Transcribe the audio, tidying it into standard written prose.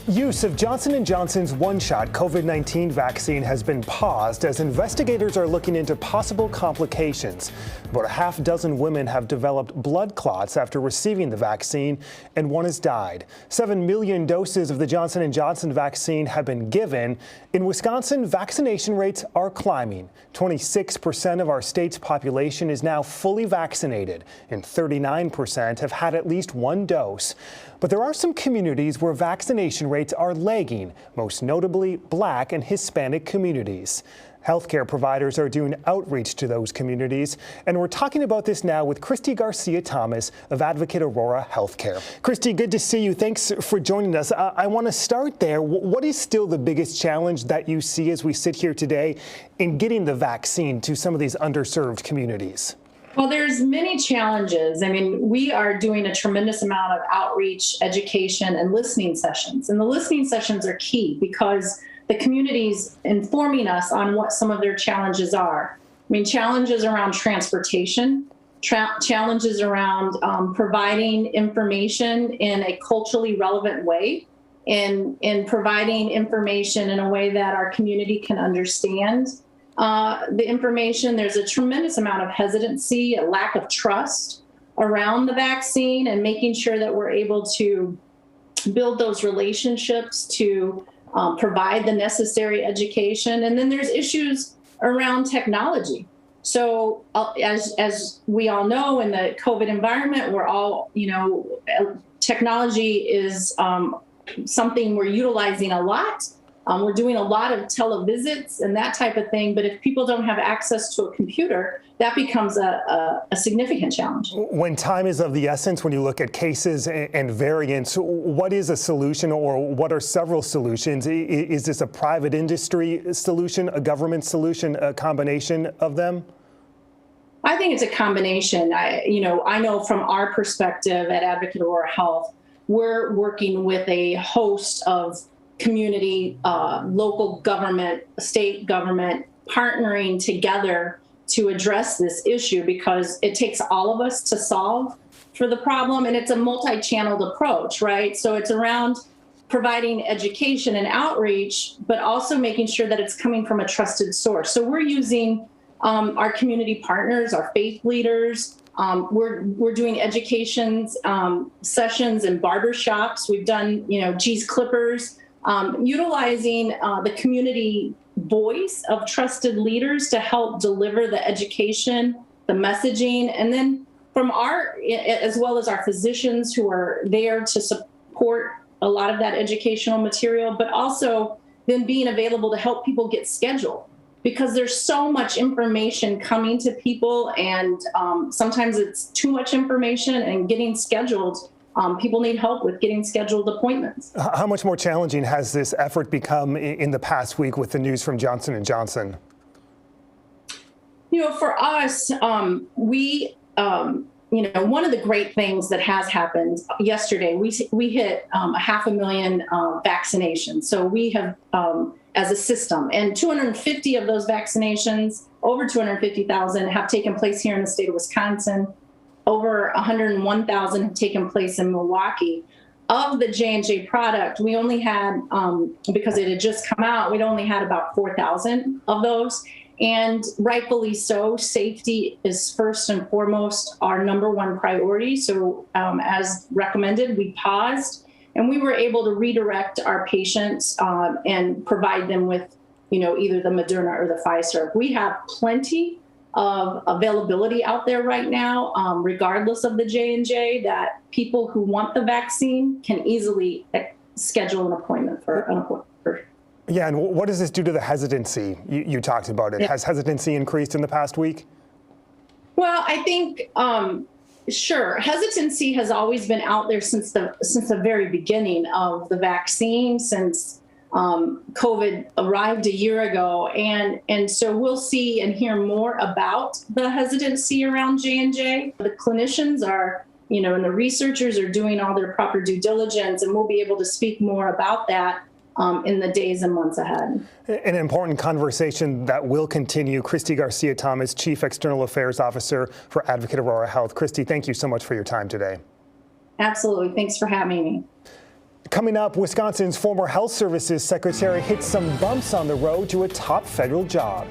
Use of Johnson & Johnson's one-shot COVID-19 vaccine has been paused as investigators are looking into possible complications. About a half dozen women have developed blood clots after receiving the vaccine, and one has died. 7 million doses of the Johnson & Johnson vaccine have been given. In Wisconsin, vaccination rates are climbing. 26% of our state's population is now fully vaccinated, and 39% have had at least one dose. But there are some communities where vaccination rates are lagging, most notably Black and Hispanic communities. Healthcare providers are doing outreach to those communities, and we're talking about this now with Christy Garcia-Thomas of Advocate Aurora Healthcare. Christy, good to see you. Thanks for joining us. I want to start there. What is still the biggest challenge that you see as we sit here today in getting the vaccine to some of these underserved communities? Well, there's many challenges. I mean, we are doing a tremendous amount of outreach, education, and listening sessions. And the listening sessions are key because the community's informing us on what some of their challenges are. I mean, challenges around transportation, challenges around providing information in a culturally relevant way, in providing information in a way that our community can understand. The information, there's a tremendous amount of hesitancy, a lack of trust around the vaccine, and making sure that we're able to build those relationships to provide the necessary education. And then there's issues around technology. So as we all know, in the COVID environment, we're all, technology is something we're utilizing a lot. We're doing a lot of televisits and that type of thing. But if people don't have access to a computer, that becomes a significant challenge. When time is of the essence, when you look at cases and variants, what is a solution, or what are several solutions? Is this a private industry solution, a government solution, a combination of them? I think it's a combination. I know from our perspective at Advocate Aurora Health, we're working with a host of community, local government, state government, partnering together to address this issue because it takes all of us to solve for the problem. And it's a multi-channeled approach, right? So it's around providing education and outreach, but also making sure that it's coming from a trusted source. So we're using our community partners, our faith leaders. We're doing education sessions in barbershops. We've done, G's Clippers. Utilizing the community voice of trusted leaders to help deliver the education, the messaging, and then from as well as our physicians who are there to support a lot of that educational material, but also then being available to help people get scheduled because there's so much information coming to people and sometimes it's too much information and getting scheduled. People need help with getting scheduled appointments. How much more challenging has this effort become in the past week with the news from Johnson & Johnson? For us, one of the great things that has happened yesterday, we hit 500,000 vaccinations. So we have, as a system, and 250 of those vaccinations, over 250,000, have taken place here in the state of Wisconsin. Over 101,000 have taken place in Milwaukee. Of the J&J product, we only had, because it had just come out, we'd only had about 4,000 of those. And rightfully so, safety is first and foremost our number one priority. So as recommended, we paused and we were able to redirect our patients and provide them with, either the Moderna or the Pfizer. We have plenty of availability out there right now, regardless of the J&J, that people who want the vaccine can easily schedule an appointment for an appointment. Yeah, and what does this do to the hesitancy? You talked about it. Yeah. Has hesitancy increased in the past week? Well, I think, sure. Hesitancy has always been out there since the very beginning of the vaccine, since COVID arrived a year ago. And so we'll see and hear more about the hesitancy around J&J. The clinicians are, and the researchers are doing all their proper due diligence, and we'll be able to speak more about that in the days and months ahead. An important conversation that will continue. Christy Garcia-Thomas, Chief External Affairs Officer for Advocate Aurora Health. Christy, thank you so much for your time today. Absolutely. Thanks for having me. Coming up, Wisconsin's former health services secretary hits some bumps on the road to a top federal job.